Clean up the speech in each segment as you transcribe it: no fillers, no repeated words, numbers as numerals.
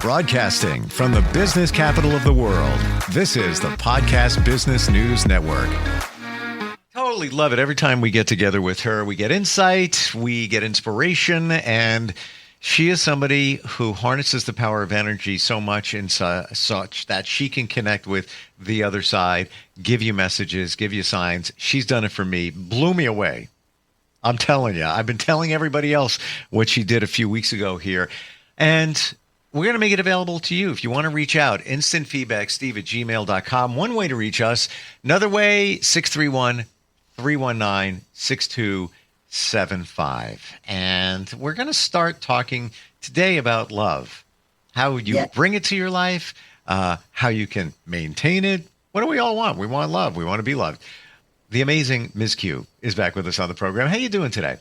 Broadcasting from the business capital of the world, this is the Podcast Business News Network. Totally love it. Every time we get together with her, we get insight, we get inspiration, and she is somebody who harnesses the power of energy so much and such that she can connect with the other side, give you messages, give you signs. She's done it for me, blew me away. I'm telling you, I've been telling everybody else what she did a few weeks ago here. And we're going to make it available to you. If you want to reach out, instant feedback, steve@gmail.com. One way to reach us. Another way, 631-319-6275. And we're going to start talking today about love, how you bring it to your life, how you can maintain it. What do we all want? We want love. We want to be loved. The amazing Ms. Q is back with us on the program. How you doing today?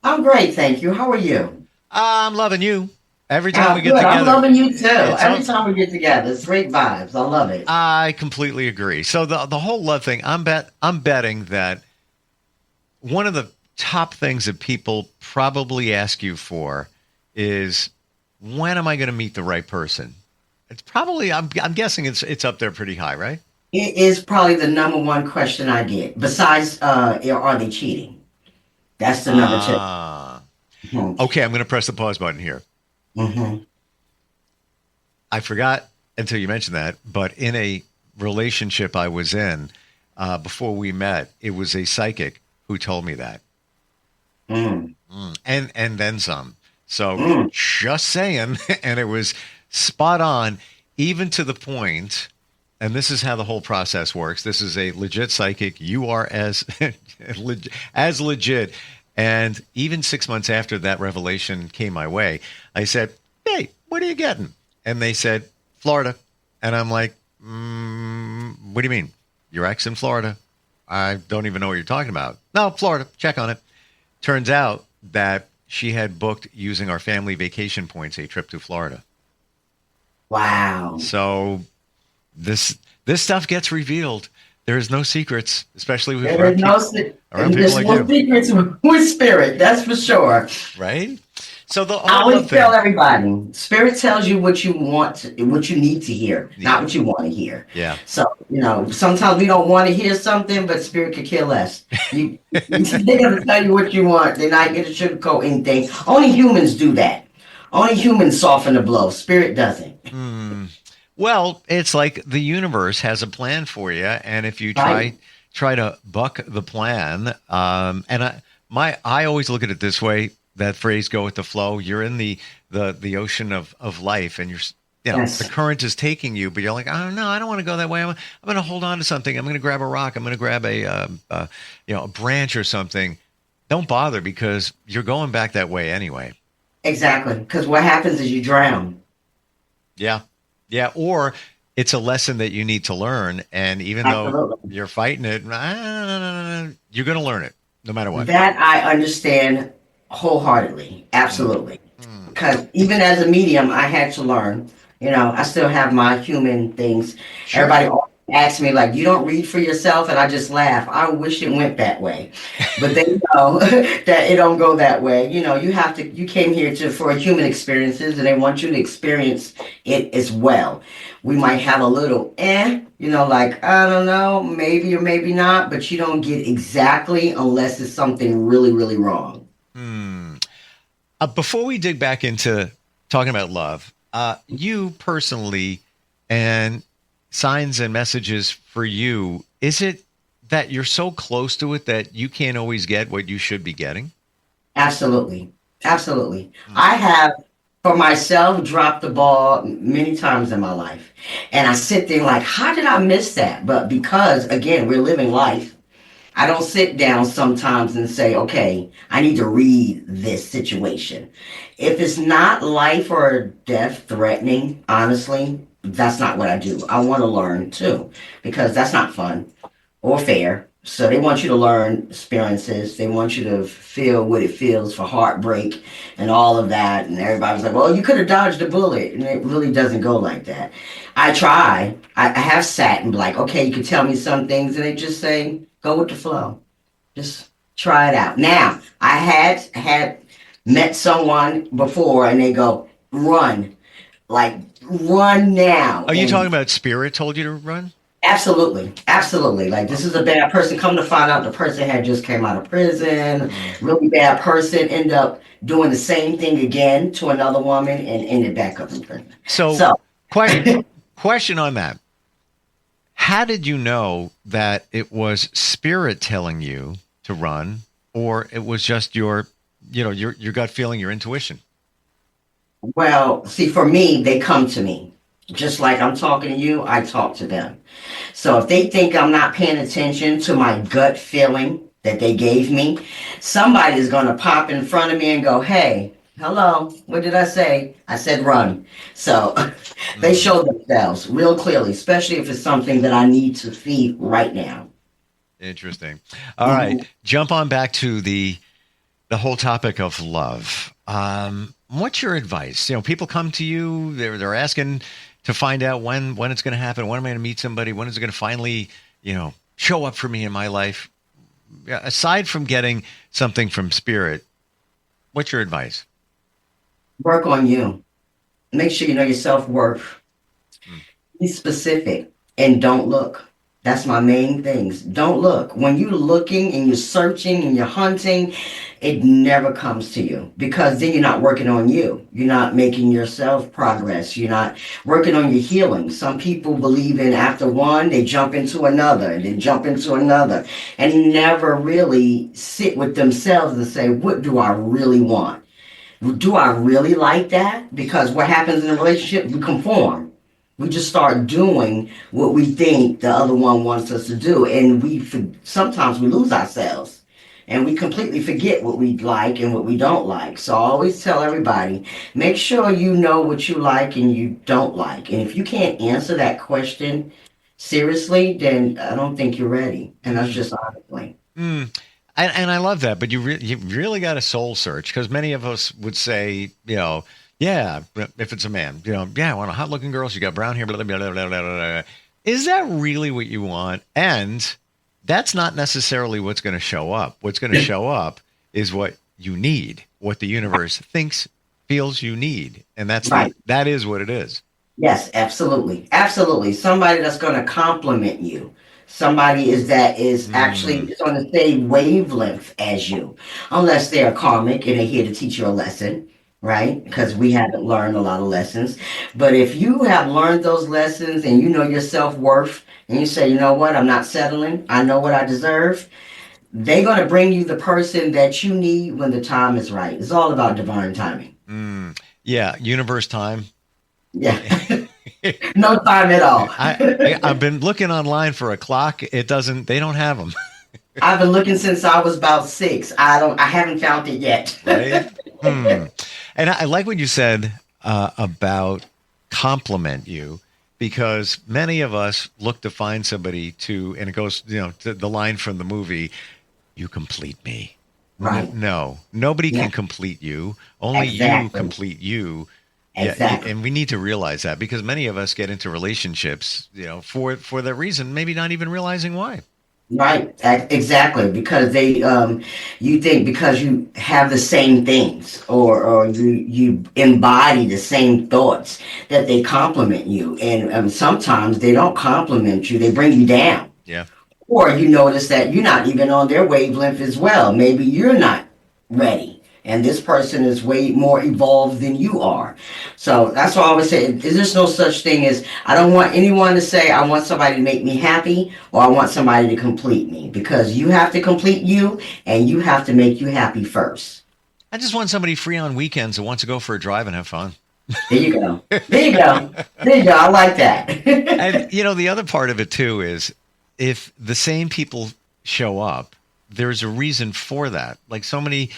I'm great, thank you. How are you? I'm loving you. Every time we get together. I'm loving you too. Every time we get together, it's great vibes. I love it. I completely agree. So the whole love thing, I'm betting that one of the top things that people probably ask you for is, when am I going to meet the right person? It's probably, I'm guessing it's up there pretty high, right? It is probably the number one question I get. Besides, are they cheating? That's the number two. Mm-hmm. Okay, I'm going to press the pause button here. Mm-hmm. I forgot until you mentioned that, but in a relationship I was in before we met, it was a psychic who told me that. And then some. So just saying, and it was spot on, even to the point, and this is how the whole process works. This is a legit psychic. You are as legit. And even 6 months after that revelation came my way, I said, hey, what are you getting? And they said, Florida. And I'm like, what do you mean? Your ex in Florida? I don't even know what you're talking about. No, Florida. Check on it. Turns out that she had booked, using our family vacation points, a trip to Florida. Wow. So this stuff gets revealed. There's no secrets, especially with there's no secrets with spirit. That's for sure. Right. So I always tell everybody, spirit tells you what you want, what you need to hear, not what you want to hear. Yeah. So sometimes we don't want to hear something, but spirit could kill us. They're gonna tell you what you want. They're not gonna sugarcoat anything. Only humans do that. Only humans soften the blow. Spirit doesn't. Well, it's like the universe has a plan for you, and if you try to buck the plan, and I always look at it this way: that phrase, "Go with the flow." You're in the ocean of life, and the current is taking you, but you're like, oh no, I don't want to go that way. I'm going to hold on to something. I'm going to grab a rock. I'm going to grab a branch or something. Don't bother, because you're going back that way anyway. Exactly, because what happens is you drown. Yeah. Yeah, or it's a lesson that you need to learn, and even though you're fighting it, you're going to learn it no matter what. That I understand wholeheartedly, absolutely. Because even as a medium, I had to learn. I still have my human things. Sure. Everybody asks me, like, you don't read for yourself, and I just laugh. I wish it went that way, but they know that it don't go that way. You came here for human experiences, and they want you to experience it as well. We might have a little like, I don't know, maybe or maybe not, but you don't get exactly unless it's something really, really wrong. Before we dig back into talking about love, you personally, and signs and messages for you, is it that you're so close to it that you can't always get what you should be getting? Absolutely. I have, for myself, dropped the ball many times in my life. And I sit there like, how did I miss that? But because, again, we're living life, I don't sit down sometimes and say, okay, I need to read this situation. If it's not life or death threatening, honestly, that's not what I do. I want to learn too, because that's not fun or fair. So they want you to learn experiences. They want you to feel what it feels for heartbreak and all of that. And everybody's like, well, you could have dodged a bullet. And it really doesn't go like that. I try. I have sat and be like, okay, you can tell me some things. And they just say, go with the flow. Just try it out. Now, I had met someone before and they go, run. like run now. Are you talking And about spirit told you to run? absolutely, absolutely. Like Wow. this is a bad person. Come to find out, the person had just came out of prison. Mm. Really bad person. End up doing the same thing again to another woman and ended back up in prison. So, So que- question on that. How did you know that it was spirit telling you to run, or it was just your gut feeling, your intuition? well, see, for me, they come to me. Just like I'm talking to you, I talk to them. So if they think I'm not paying attention to my gut feeling that they gave me, somebody is going to pop in front of me and go, hey, hello, what did I say? I said run. So they Mm. show themselves real clearly, especially if it's something that I need to see right now. Interesting. All right, Mhm. jump on back to the whole topic of love. What's your advice? People come to you, they're asking to find out when it's going to happen. When am I going to meet somebody? When is it going to finally, show up for me in my life? Yeah, aside from getting something from spirit, what's your advice? Work on you. Make sure you know your self worth. Mm. Be specific and don't look. That's my main things. Don't look. When you're looking and you're searching and you're hunting, it never comes to you because then you're not working on you. You're not making yourself progress. You're not working on your healing. Some people believe in after one, they jump into another and then jump into another and never really sit with themselves and say, what do I really want? Do I really like that? Because what happens in a relationship, we conform. We just start doing what we think the other one wants us to do, and sometimes we lose ourselves, and we completely forget what we like and what we don't like. So I always tell everybody, make sure you know what you like and you don't like, and if you can't answer that question seriously, then I don't think you're ready, and that's Mm. just honestly. Mm. And I love that, but you really got a soul search because many of us would say, yeah, if it's a man, yeah, I want a hot looking girl. She got brown hair, blah, blah, blah, blah, blah, blah, blah. Is that really what you want? And that's not necessarily what's going to show up. What's going to show up is what you need, what the universe thinks, feels you need. And Right. that is what it is. Yes, absolutely. Absolutely. Somebody that's going to compliment you. Somebody is actually Mm. is on the same wavelength as you. Unless they're karmic and they're here to teach you a lesson, right? Because we haven't learned a lot of lessons. But if you have learned those lessons and you know your self-worth and you say, you know what, I'm not settling. I know what I deserve. They're going to bring you the person that you need when the time is right. It's all about divine timing. Mm. Yeah, universe time. Yeah. No time at all. I've been looking online for a clock. They don't have them. I've been looking since I was about 6. I haven't found it yet. Right? Hmm. And I like what you said about compliment you, because many of us look to find somebody and it goes, to the line from the movie, "You complete me." Right. No, nobody Yeah. can complete you. Only you Exactly. complete you. Yeah, Exactly. and we need to realize that because many of us get into relationships, for that reason, maybe not even realizing why. Right. Exactly. Because you think because you have the same things or you embody the same thoughts that they compliment you, and sometimes they don't compliment you; they bring you down. Yeah. Or you notice that you're not even on their wavelength as well. Maybe you're not ready. And this person is way more evolved than you are. So that's why I always say, there's no such thing as, I don't want anyone to say, I want somebody to make me happy or I want somebody to complete me. Because you have to complete you and you have to make you happy first. I just want somebody free on weekends who wants to go for a drive and have fun. There you go. There you go. There you go. I like And that. the other part of it too is if the same people show up, there's a reason for that. Like so many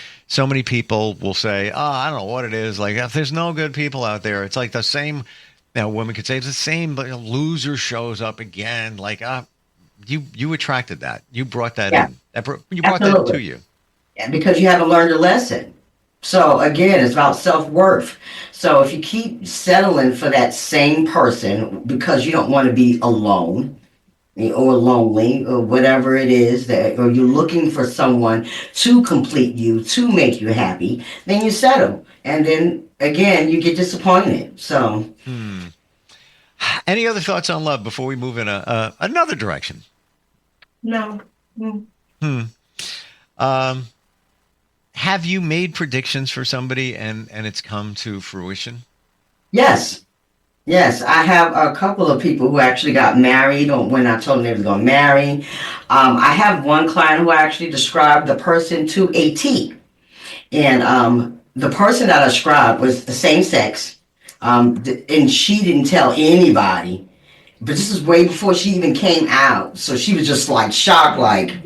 people will say, "Oh, I don't know what it is. Like if there's no good people out there, it's like the same." Women could say it's the same, but loser shows up again. Like, you attracted that. You brought that Yeah, in. You brought that to absolutely. you. Yeah, because you haven't learned a lesson. So again, it's about self-worth. So if you keep settling for that same person because you don't want to be alone, or lonely or whatever it is that, or you're looking for someone to complete you, to make you happy, then you settle. And then again, you get disappointed. So, Any other thoughts on love before we move in another direction? no. Mm. Um, have you made predictions for somebody and it's come to fruition? Yes. Yes, I have a couple of people who actually got married when I told them they was going to marry. I have one client who actually described the person to a T. And the person that I described was the same sex. And she didn't tell anybody. But this is way before she even came out. So she was just like shocked, like,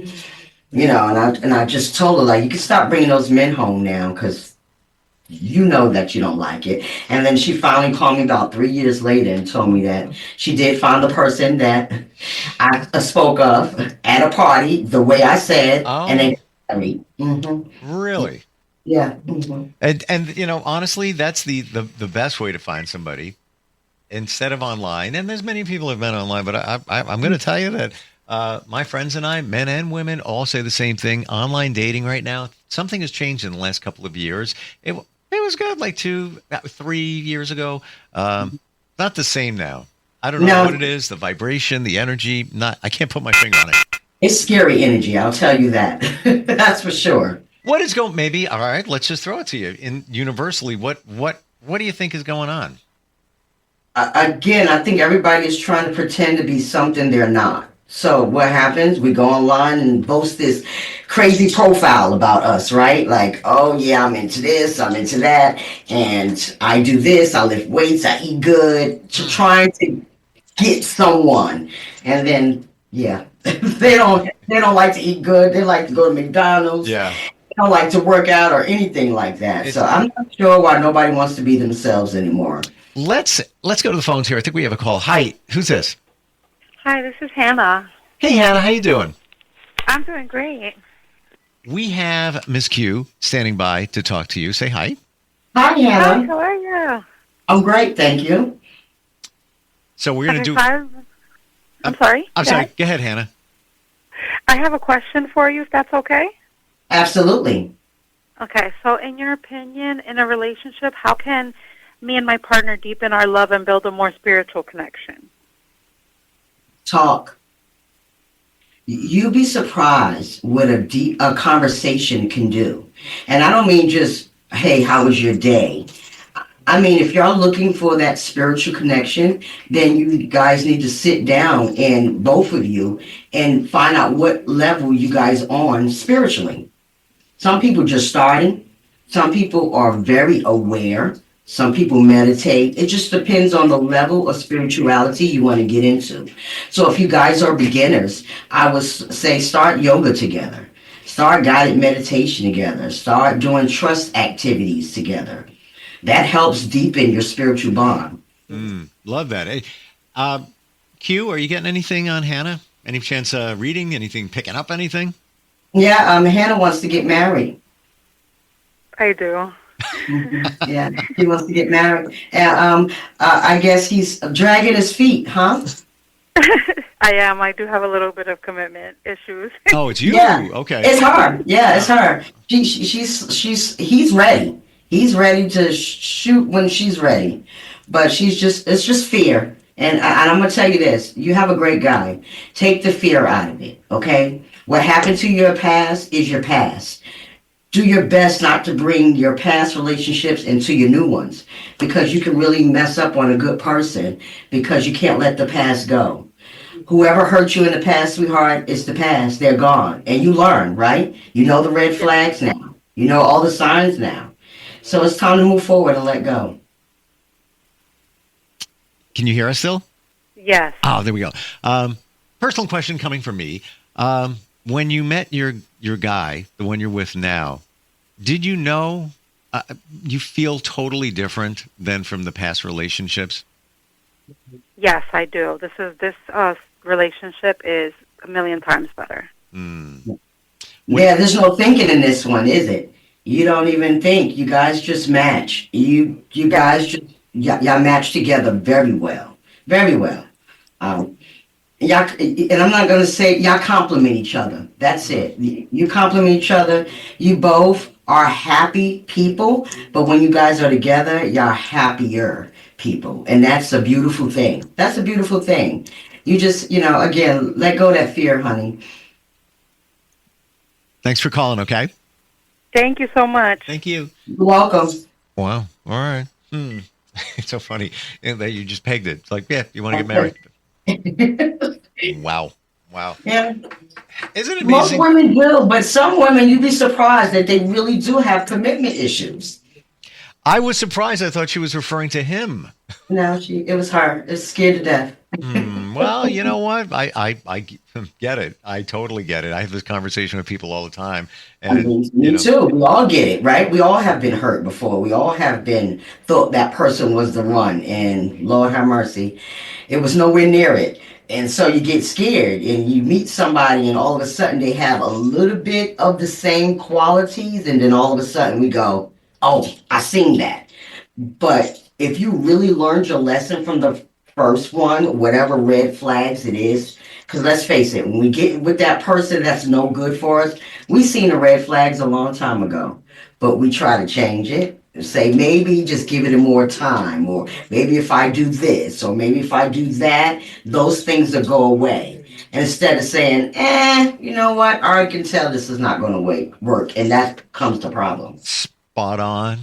and I just told her, like, you can stop bringing those men home now because you know that you don't like it. And then she finally called me about 3 years later and told me that she did find the person that I spoke of at a party, the way I said, and they Oh, got married. really? Yeah. And honestly, that's the best way to find somebody instead of online. And there's many people who have met online, but I'm going to tell you that my friends and I, men and women, all say the same thing. Online dating right now, something has changed in the last couple of years. It was good like 3 years ago. Not the same now. I don't know what No, it is, the vibration, the energy. I can't put my finger on it. it's scary energy, I'll tell you that. That's for sure. What is going? Maybe all right. Let's just throw it to you. In universally, what do you think is going on? Again, I think everybody is trying to pretend to be something they're not. So what happens? We go online and boast this crazy profile about us, right? Like, oh yeah, I'm into this, I'm into that, and I do this, I lift weights, I eat good, to trying to get someone. And then yeah, they don't like to eat good. They like to go to McDonald's. Yeah. They don't like to work out or anything like that. It, So I'm not sure why nobody wants to be themselves anymore. let's go to the phones here. I think we have a call. Hi, who's this? Hi, this is Hannah. Hey, Hannah, how you doing? I'm doing great. We have Miss Q standing by to talk to you. Say hi. Hi, Hi, Hannah. how are you? I'm great, thank you. So we're gonna Okay, do. so I'm sorry. I'm Go sorry. ahead. Go ahead, Hannah. I have a question for you, if that's okay. Absolutely. Okay, so in your opinion, in a relationship, how can me and my partner deepen our love and build a more spiritual connection? Talk. You'd be surprised what a conversation can do. And I don't mean just, hey, how was your day? I mean, if y'all looking for that spiritual connection, then you guys need to sit down and both of you and find out what level you guys on spiritually. Some people just starting. Some people are very aware. Some people meditate. It just depends on the level of spirituality you want to get into. So if you guys are beginners, I would say start yoga together. Start guided meditation together. Start doing trust activities together. That helps deepen your spiritual bond. Love that. Hey, Q, are you getting anything on Hannah? Any chance reading anything, picking up anything? Yeah, Hannah wants to get married. I do. Yeah, he wants to get married. And I guess he's dragging his feet, huh? I am. I do have a little bit of commitment issues. Oh, it's you. Yeah, Okay. it's her. Yeah, it's her. He's ready. He's ready to shoot when she's ready, but it's just fear. And I'm gonna tell you this: you have a great guy. Take the fear out of it. Okay, what happened to your past is your past. Do your best not to bring your past relationships into your new ones, because you can really mess up on a good person because you can't let the past go. Whoever hurt you in the past, sweetheart, is the past. They're gone. And you learn, right? You know the red flags now. You know all the signs now. So it's time to move forward and let go. Can you hear us still? Yes. Oh, there we go. Personal question coming from me. When you met your guy, the one you're with now, did you know you feel totally different than from the past relationships? Yes, I do. This relationship is a million times better. Yeah, there's no thinking in this one, is it? You don't even think. You guys just match. You guys just y'all match together very well, very well. Um, y'all, and I'm not gonna say y'all compliment each other. That's it. You compliment each other. You both are happy people, but when you guys are together, y'all happier people, and that's a beautiful thing. That's a beautiful thing. You just, again, let go of that fear, honey. Thanks for calling, okay? Thank you so much. Thank you. You're welcome. Wow. All right. It's so funny that you just pegged it. It's like, yeah, you want to get married? Wow. Yeah. Isn't it Most amazing? women do, but some women, you'd be surprised that they really do have commitment issues. I was surprised. I thought she was referring to him. No, it was her. It's scared to death. Well, you know what? I get it. I totally get it. I have this conversation with people all the time. I And, mean, me too. We all get it, right? We all have been hurt before. We all have been thought that person was the one, and Lord have mercy, it was nowhere near it. And so you get scared, and you meet somebody, and all of a sudden they have a little bit of the same qualities, and then all of a sudden we go, "Oh, I seen that." But if you really learned your lesson from the first one, whatever red flags it is, because let's face it, when we get with that person that's no good for us, we seen the red flags a long time ago, but we try to change it. Say maybe just give it more time, or maybe if I do this, or maybe if I do that, those things will go away. Instead of saying, you know what, I can tell this is not going to work, and that comes the problem. spot on.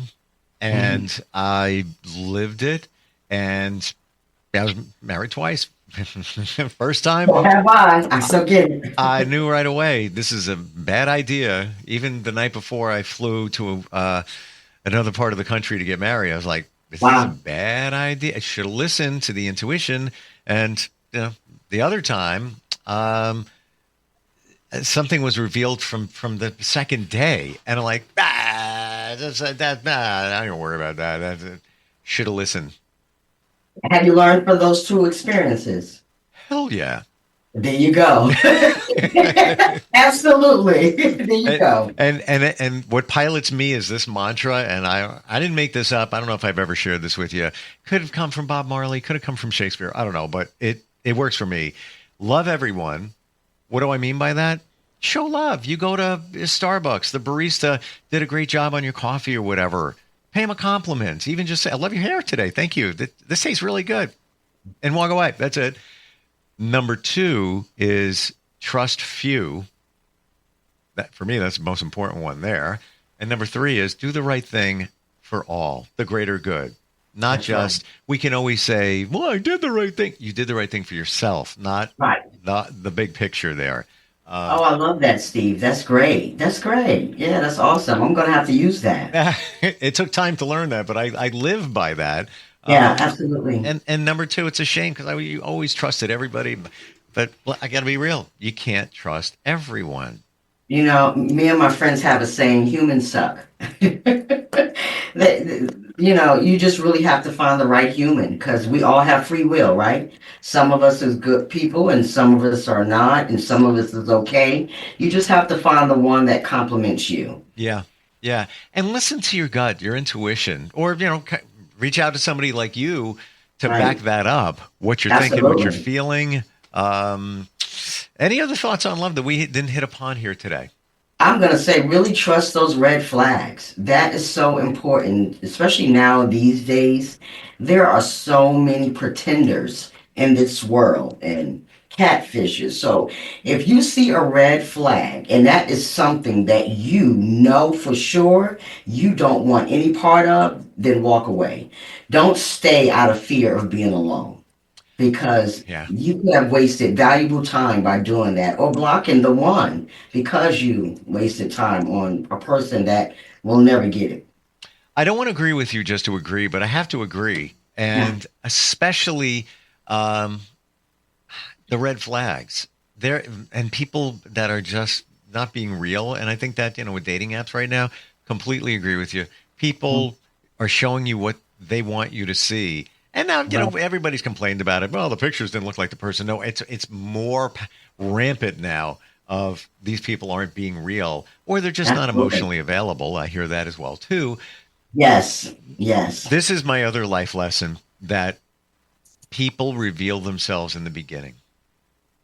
And I lived it. And I was married twice. First time, So have I. I still get it. I knew right away this is a bad idea. Even the night before I flew to another part of the country to get married, I was like, this is a bad idea. I should have listened to the intuition. And the other time, something was revealed from the second day, and I'm like, I don't worry about that. Should have listened. Have you learned from those two experiences? Hell yeah. There you go. Absolutely. There you go. And what pilots me is this mantra, and I didn't make this up. I don't know if I've ever shared this with you. Could have come from Bob Marley, could have come from Shakespeare. I don't know, but it works for me. Love everyone. What do I mean by that? Show love. You go to Starbucks, the barista did a great job on your coffee or whatever. Pay him a compliment. Even just say, I love your hair today. Thank you. This tastes really good. And walk away. That's it. Number 2 is trust few. That, for me, that's the most important one there. And number 3 is do the right thing for all, the greater good. Not that's just, right. We can always say, well, I did the right thing. You did the right thing for yourself, not right. the big picture there. I love that, Steve. That's great. That's great. Yeah, that's awesome. I'm going to have to use that. It took time to learn that, but I live by that. Yeah, absolutely. And number 2, it's a shame because you always trusted everybody, but I got to be real. You can't trust everyone. Me and my friends have a saying, humans suck. You just really have to find the right human because we all have free will, right? Some of us is good people and some of us are not, and some of us is okay. You just have to find the one that complements you. Yeah. Yeah. And listen to your gut, your intuition, or, reach out to somebody like you to back that up, what you're thinking, what you're feeling. Any other thoughts on love that we didn't hit upon here today? I'm going to say really trust those red flags. That is so important, especially now these days. There are so many pretenders in this world and catfishes. So if you see a red flag and that is something that you know for sure you don't want any part of, then walk away. Don't stay out of fear of being alone. Because you could have wasted valuable time by doing that or blocking the one because you wasted time on a person that will never get it. I don't want to agree with you just to agree, but I have to agree. And especially the red flags there and people that are just not being real. And I think that, with dating apps right now, completely agree with you. People are showing you what they want you to see. And now, everybody's complained about it. Well, the pictures didn't look like the person. No, it's more rampant now of these people aren't being real or they're just not emotionally available. I hear that as well, too. Yes. This is my other life lesson that people reveal themselves in the beginning.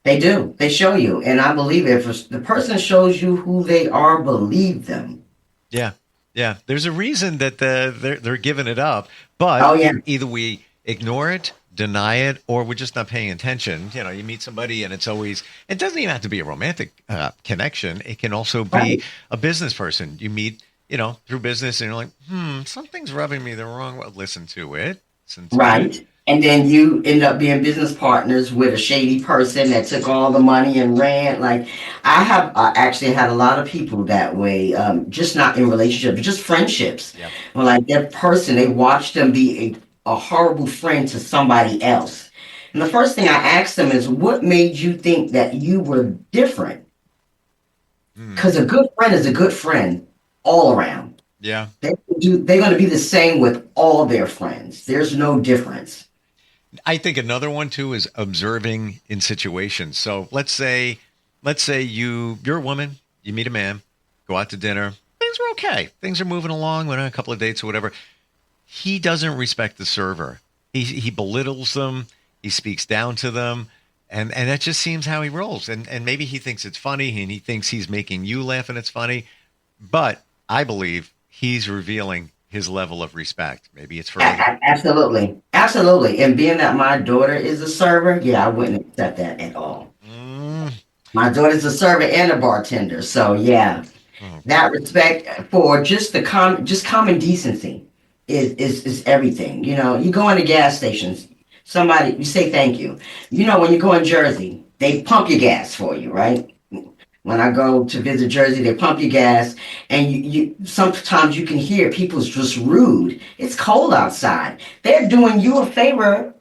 They do. They show you. And I believe if the person shows you who they are, believe them. Yeah. Yeah. There's a reason that they're giving it up, but Oh, yeah. either we ignore it, deny it, or we're just not paying attention. You know, you meet somebody and it doesn't even have to be a romantic connection. It can also be Right. a business person. You meet, through business and you're like, something's rubbing me the wrong way. Listen to it. Right. And then you end up being business partners with a shady person that took all the money and ran. Like, I have actually had a lot of people that way, just not in relationships, just friendships. Yep. Well, like that person, they watched them be a horrible friend to somebody else. And the first thing I asked them is, what made you think that you were different? Because a good friend is a good friend all around. Yeah. They're going to be the same with all their friends. There's no difference. I think another one too is observing in situations. So let's say you're a woman, you meet a man, go out to dinner, things are okay. Things are moving along, went on a couple of dates or whatever. He doesn't respect the server. He belittles them, he speaks down to them, and that just seems how he rolls. And maybe he thinks it's funny and he thinks he's making you laugh and it's funny. But I believe he's revealing his level of respect. Maybe it's for Absolutely. And being that my daughter is a server, yeah, I wouldn't accept that at all. My daughter's a server and a bartender, so yeah, that respect for just common decency is everything. You go into gas stations, you say thank you. When you go in Jersey, they pump your gas for you, right? When I go to visit Jersey, they pump your gas, and you sometimes you can hear people's just rude. It's cold outside. They're doing you a favor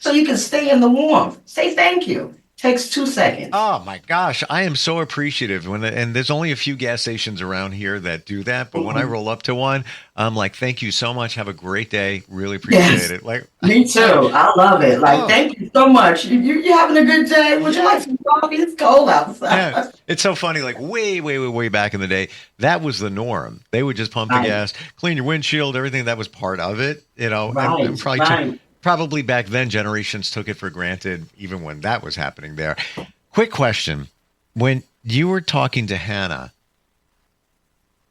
so you can stay in the warmth. Say thank you. Takes 2 seconds. Oh my gosh, I am so appreciative and there's only a few gas stations around here that do that. But when I roll up to one, I'm like, thank you so much. Have a great day. Really appreciate it. Like me too. I love it. Like, thank you so much. You having a good day? Would you like some coffee? It's cold outside. Yeah. It's so funny. Like way back in the day, that was the norm. They would just pump the gas, clean your windshield, everything that was part of it. And probably back then, generations took it for granted, even when that was happening there. Quick question. When you were talking to Hannah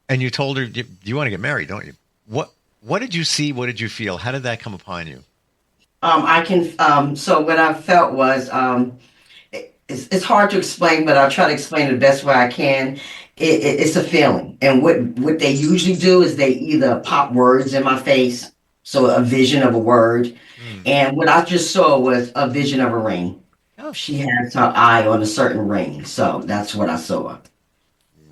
and you told her, you want to get married, don't you? What did you see? What did you feel? How did that come upon you? So what I felt was, it's hard to explain, but I'll try to explain it the best way I can. It's a feeling. And what they usually do is they either pop words in my face, so a vision of a word. And what I just saw was a vision of a ring. Oh. She has her eye on a certain ring. So that's what I saw.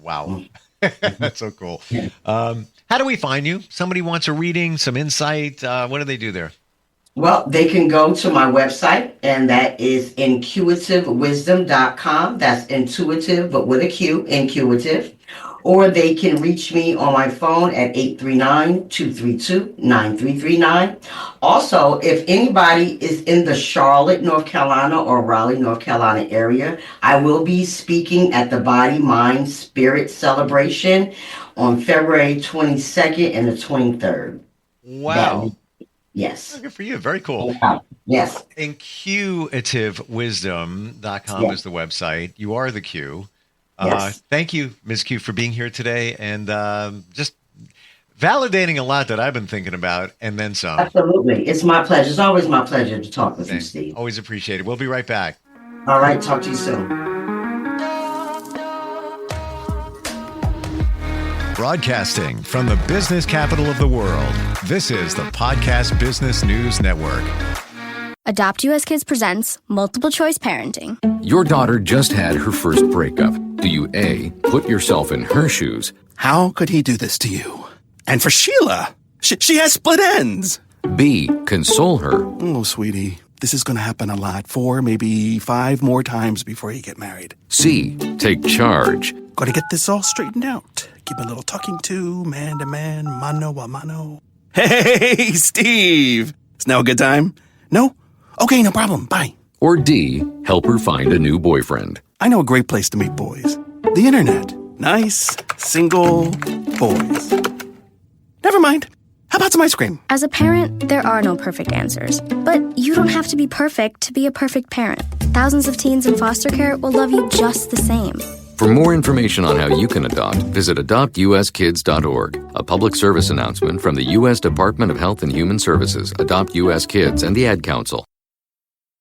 Wow. That's so cool. Yeah. How do we find you? Somebody wants a reading, some insight. What do they do there? Well, they can go to my website, and that is InQuitiveWisdom.com. That's intuitive, but with a Q, InQuitive. Or they can reach me on my phone at 839-232-9339. Also, if anybody is in the Charlotte, North Carolina or Raleigh, North Carolina area, I will be speaking at the Body, Mind, Spirit Celebration on February 22nd and the 23rd. Wow. Yes. Good for you. Very cool. Wow. Yes. InQuitiveWisdom.com is the website. You are the Q. Yes. Thank you, Ms. Q, for being here today and just validating a lot that I've been thinking about and then some. Absolutely. It's my pleasure. It's always my pleasure to talk with you, Steve. Always appreciate it. We'll be right back. All right. Talk to you soon. Broadcasting from the business capital of the world, this is the Podcast Business News Network. Adopt US Kids presents Multiple Choice Parenting. Your daughter just had her first breakup. Do you A, put yourself in her shoes? How could he do this to you? And for Sheila, she has split ends. B, console her. Oh, sweetie, this is going to happen a lot. 4, maybe 5 more times before you get married. C, take charge. Got to get this all straightened out. Give a little talking to, man to man, mano a mano. Hey, Steve! Is now a good time? No? Okay, no problem. Bye. Or D, help her find a new boyfriend. I know a great place to meet boys. The internet. Nice, single boys. Never mind. How about some ice cream? As a parent, there are no perfect answers. But you don't have to be perfect to be a perfect parent. thousands of teens in foster care will love you just the same. For more information on how you can adopt, visit adoptuskids.org. A public service announcement from the U.S. Department of Health and Human Services, Adopt U.S. Kids, and the Ad Council.